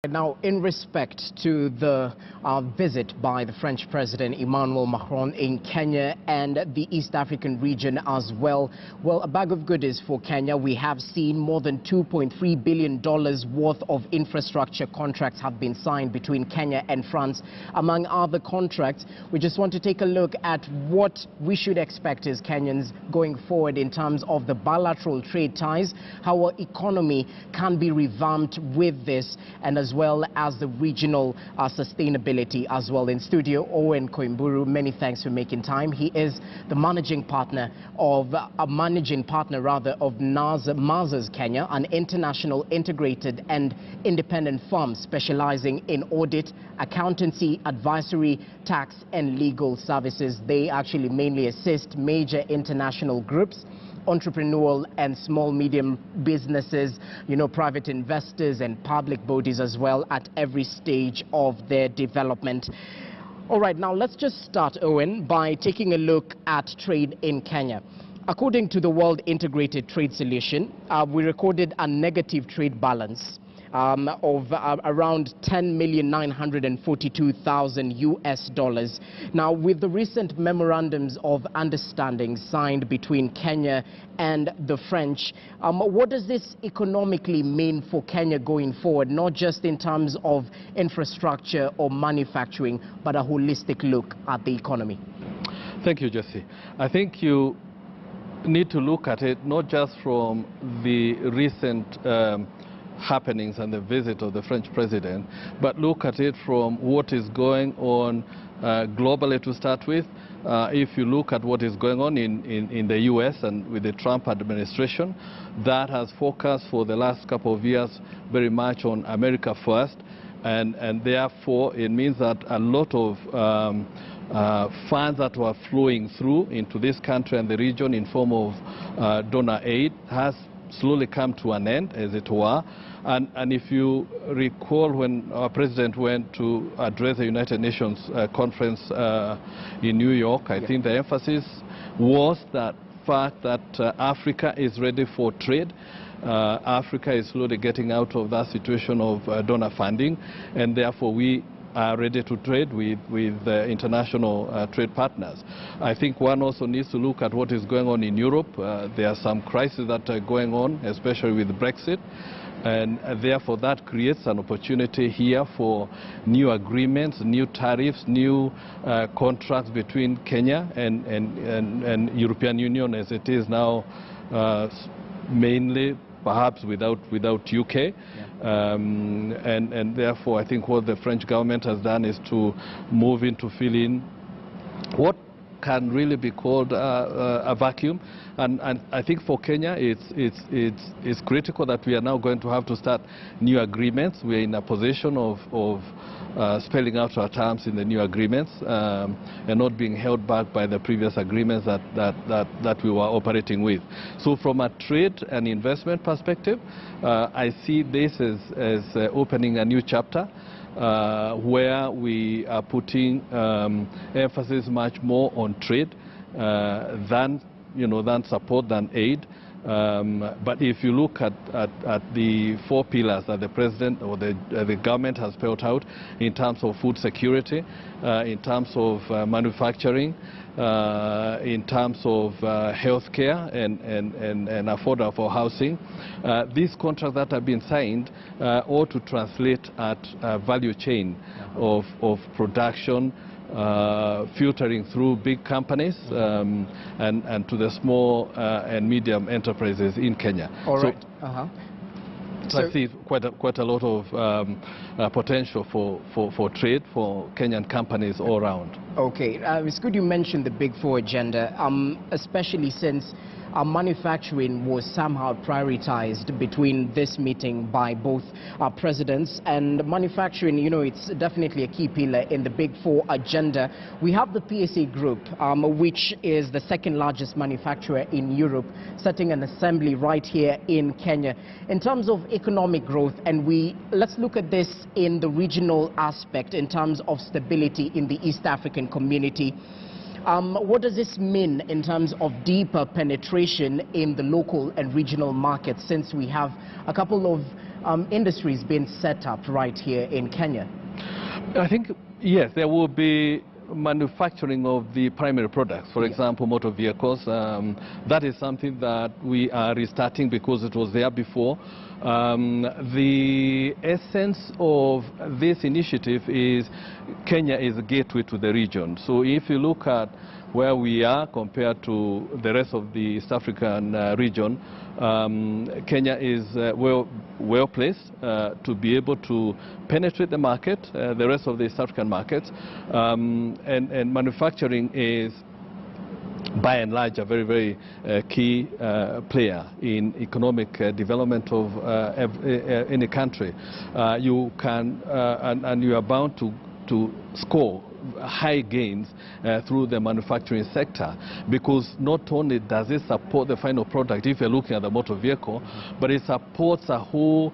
Now, in respect to the visit by the French President Emmanuel Macron in Kenya and the East African region as well, a bag of goodies for Kenya. We have seen more than $2.3 billion worth of infrastructure contracts have been signed between Kenya and France. Among other contracts, we just want to take a look at what we should expect as Kenyans going forward in terms of the bilateral trade ties, how our economy can be revamped with this, and as well as the regional sustainability as well. In studio, Owen Koimburu, many thanks for making time. He is the managing partner of Mazars Kenya, an international integrated and independent firm specializing in audit, accountancy, advisory, tax and legal services. They actually mainly assist major international groups, entrepreneurial and small medium businesses, private investors and public bodies as well at every stage of their development. All right, now let's just start, Owen, by taking a look at trade in Kenya. According to the World Integrated Trade Solution, we recorded a negative trade balance of around $10,942,000 US. Now, with the recent memorandums of understanding signed between Kenya and the French, what does this economically mean for Kenya going forward, not just in terms of infrastructure or manufacturing, but a holistic look at the economy? Thank you, Jesse. I think you need to look at it not just from the recent happenings and the visit of the French president, but look at it from what is going on globally to start with. If you look at what is going on in the US and with the Trump administration, that has focused for the last couple of years very much on America first, and therefore it means that a lot of funds that were flowing through into this country and the region in form of donor aid has slowly come to an end, as it were. And if you recall, when our president went to address the United Nations conference in New York, I think the emphasis was that fact that Africa is ready for trade. Africa is slowly getting out of that situation of donor funding, and therefore we are ready to trade with international trade partners. I think one also needs to look at what is going on in Europe. There are some crises that are going on, especially with Brexit, and therefore that creates an opportunity here for new agreements, new tariffs, new contracts between Kenya and European Union, as it is now, mainly perhaps without UK. Yeah. And therefore I think what the French government has done is to move in to fill in what can really be called a vacuum, and I think for Kenya it's critical that we are now going to have to start new agreements. We are in a position of spelling out our terms in the new agreements and not being held back by the previous agreements that we were operating with. So from a trade and investment perspective, I see this as opening a new chapter where we are putting emphasis much more on trade than support, than aid. But if you look at the four pillars that the president or the government has spelled out in terms of food security, in terms of manufacturing, in terms of healthcare and affordable housing, these contracts that have been signed ought to translate at a value chain of production, filtering through big companies and to the small and medium enterprises in Kenya. All right. So I see quite a lot of potential for trade for Kenyan companies all around. Okay, it's good you mentioned the Big Four agenda, especially since manufacturing was somehow prioritized between this meeting by both presidents. And manufacturing, it's definitely a key pillar in the Big Four agenda. We have the PSA Group, which is the second largest manufacturer in Europe, setting an assembly right here in Kenya. In terms of economic growth, and let's look at this in the regional aspect in terms of stability in the East African community. What does this mean in terms of deeper penetration in the local and regional markets, since we have a couple of industries being set up right here in Kenya? I think, yes, there will be manufacturing of the primary products, for example, motor vehicles. That is something that we are restarting because it was there before. The essence of this initiative is Kenya is a gateway to the region. So if you look at where we are compared to the rest of the East African region, Kenya is well placed to be able to penetrate the market, the rest of the East African markets, and manufacturing is by and large a very, very key player in economic development of any country. You can and you are bound to score high gains through the manufacturing sector, because not only does it support the final product if you're looking at the motor vehicle, but it supports a whole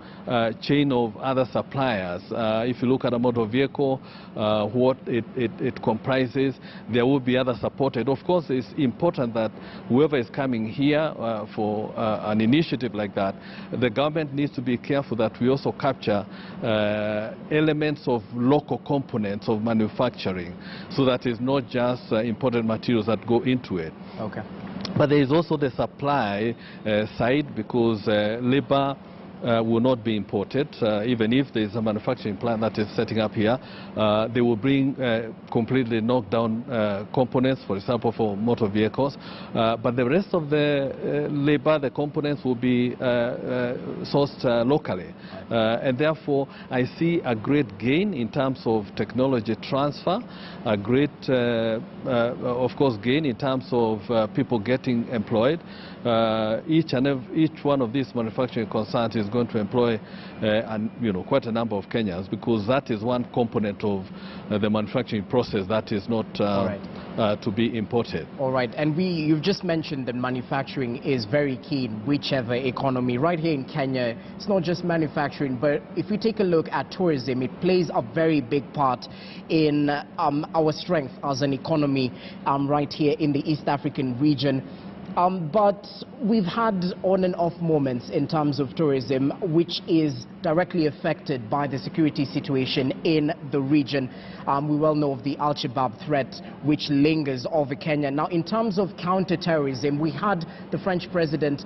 chain of other suppliers. If you look at a motor vehicle, what it comprises, there will be other supported. Of course, it's important that whoever is coming here for an initiative like that, the government needs to be careful that we also capture elements of local components of manufacturing, so that it's not just imported materials that go into it. Okay. But there is also the supply side, because labor will not be imported. Even if there is a manufacturing plant that is setting up here, they will bring completely knocked down components, for example, for motor vehicles. But the rest of the labor, the components, will be sourced locally. And therefore, I see a great gain in terms of technology transfer, a great, of course, gain in terms of people getting employed. Each one of these manufacturing concerns is going to employ quite a number of Kenyans, because that is one component of the manufacturing process that is not to be imported. All right, and you've just mentioned that manufacturing is very key in whichever economy. Right here in Kenya, it's not just manufacturing, but if we take a look at tourism, it plays a very big part in our strength as an economy right here in the East African region. But we've had on and off moments in terms of tourism, which is directly affected by the security situation in the region. We well know of the Al-Shabaab threat, which lingers over Kenya. Now, in terms of counter-terrorism, we had the French president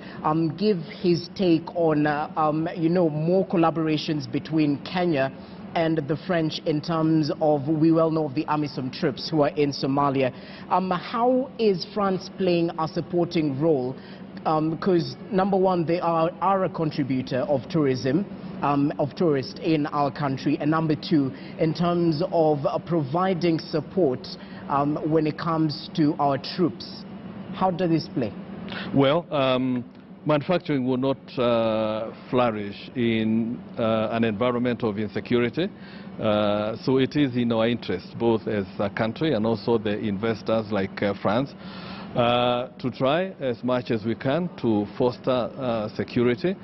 give his take on, more collaborations between Kenya and the French in terms of, we well know of the AMISOM troops who are in Somalia. How is France playing a supporting role? Because number one, they are a contributor of tourism, of tourists in our country, and number two, in terms of providing support when it comes to our troops. How does this play? Well, manufacturing will not flourish in an environment of insecurity. So it is in our interest, both as a country and also the investors like France, to try as much as we can to foster security.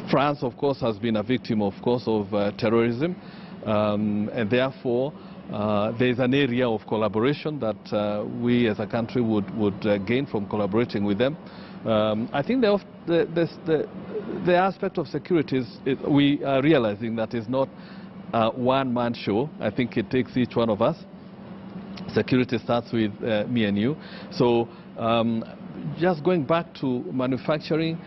France, of course, has been a victim, of course, of terrorism, and therefore there is an area of collaboration that we as a country would gain from collaborating with them. I think the aspect of security is we are realizing that it's not a one-man show. I think it takes each one of us. Security starts with me and you. So just going back to manufacturing,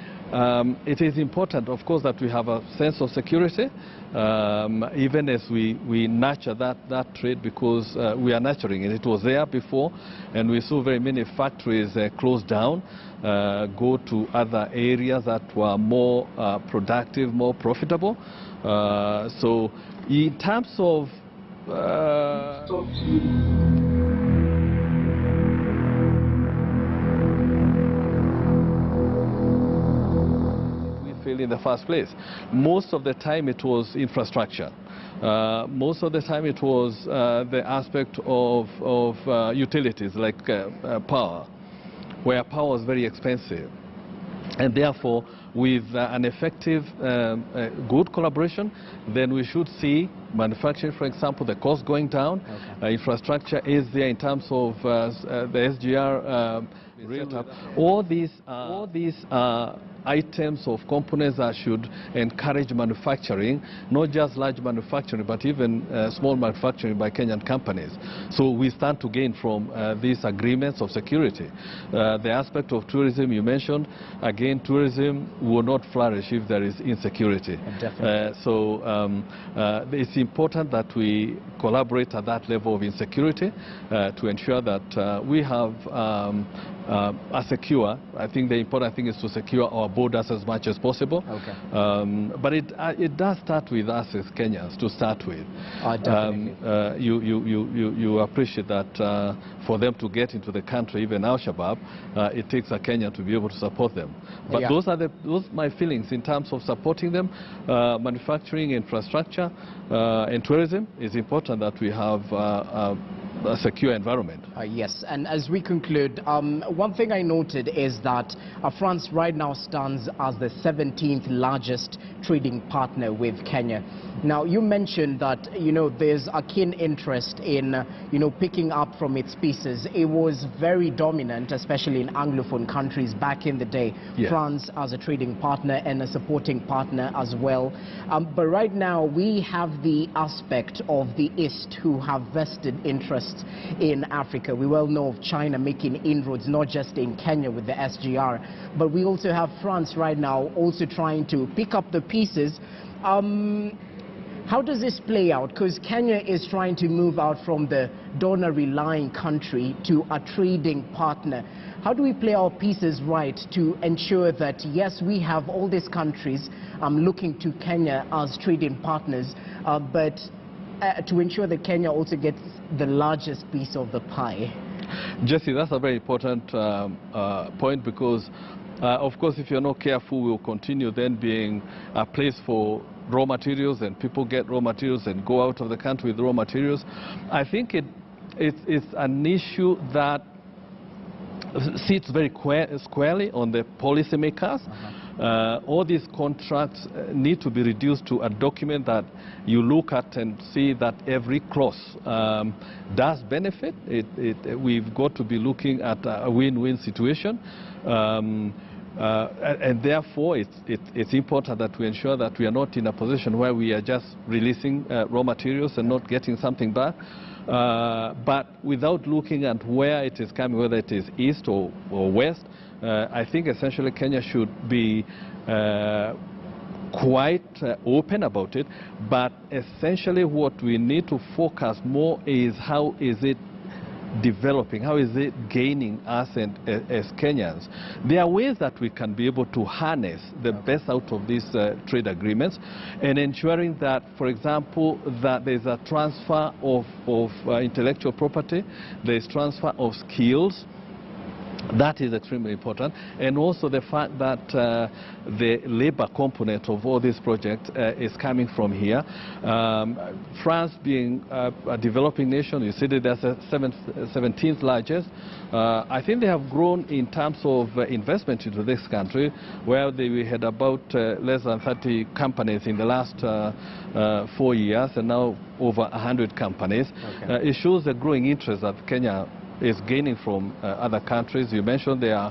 it is important, of course, that we have a sense of security, even as we nurture that trade, because we are nurturing it. It was there before, and we saw very many factories close down, go to other areas that were more productive, more profitable. So in terms of in the first place, most of the time it was infrastructure. Most of the time it was the aspect of utilities like power, where power was very expensive. And therefore, with an effective, good collaboration, then we should see manufacturing, for example, the cost going down. Okay. Infrastructure is there in terms of the SGR. All these are items of components that should encourage manufacturing, not just large manufacturing, but even small manufacturing by Kenyan companies. So we stand to gain from these agreements of security. The aspect of tourism you mentioned, again, tourism will not flourish if there is insecurity. So it's important that we collaborate at that level of insecurity to ensure that we have I think the important thing is to secure our borders as much as possible. But it does start with us as Kenyans to start with. You appreciate that for them to get into the country, even Al-Shabaab, it takes a Kenyan to be able to support them. But those are my feelings in terms of supporting them. Manufacturing, infrastructure, and tourism is important that we have a secure environment. Yes, and as we conclude, one thing I noted is that France right now stands as the 17th largest trading partner with Kenya. Now, you mentioned that, there's a keen interest in, picking up from its pieces. It was very dominant, especially in Anglophone countries back in the day. Yes. France as a trading partner and a supporting partner as well. But right now, we have the aspect of the East who have vested interests in Africa. We well know of China making inroads, not just in Kenya with the SGR, but we also have France right now also trying to pick up the pieces. How does this play out? Because Kenya is trying to move out from the donor-relying country to a trading partner. How do we play our pieces right to ensure that, yes, we have all these countries looking to Kenya as trading partners, but to ensure that Kenya also gets the largest piece of the pie? Jesse, that's a very important point, because, of course, if you're not careful, we'll continue then being a place for raw materials, and people get raw materials and go out of the country with raw materials. I think it's an issue that sits very squarely on the policymakers. All these contracts need to be reduced to a document that you look at and see that every clause does benefit. We've got to be looking at a win-win situation. And therefore, it's important that we ensure that we are not in a position where we are just releasing raw materials and not getting something back. But without looking at where it is coming, whether it is east or west, I think essentially Kenya should be quite open about it. But essentially what we need to focus more is how is it developing, how is it gaining us and as Kenyans. There are ways that we can be able to harness the best out of these trade agreements, and ensuring that, for example, that there's a transfer of intellectual property, there's transfer of skills. That is extremely important, and also the fact that the labor component of all these projects is coming from here. France being a developing nation, you see that that's the 17th largest. I think they have grown in terms of investment into this country, where we had about less than 30 companies in the last 4 years, and now over 100 companies. It shows the growing interest that Kenya is gaining from other countries. You mentioned they are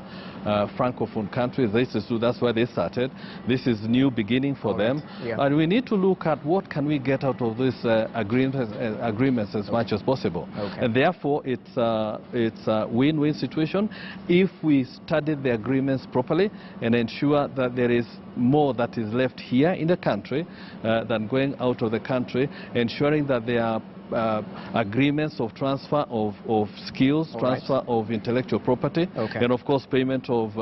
Francophone countries. That's where they started. This is new beginning for them. And we need to look at what can we get out of these agreements as much as possible. And therefore, it's a win-win situation if we study the agreements properly and ensure that there is more that is left here in the country than going out of the country, ensuring that there are agreements of transfer of skills, transfer of intellectual property, and of course payment of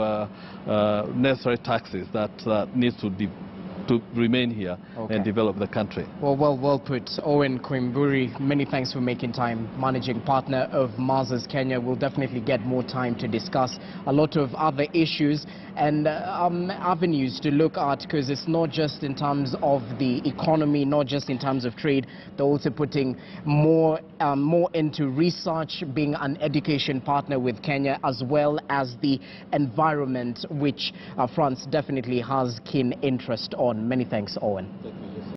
necessary taxes that needs to remain here and develop the country. Well put. Owen Koimburi, many thanks for making time. Managing Partner of Mazars Kenya. We'll definitely get more time to discuss a lot of other issues and avenues to look at, because it's not just in terms of the economy, not just in terms of trade. They're also putting more into research, being an education partner with Kenya, as well as the environment, which France definitely has keen interest on. Many thanks, Owen.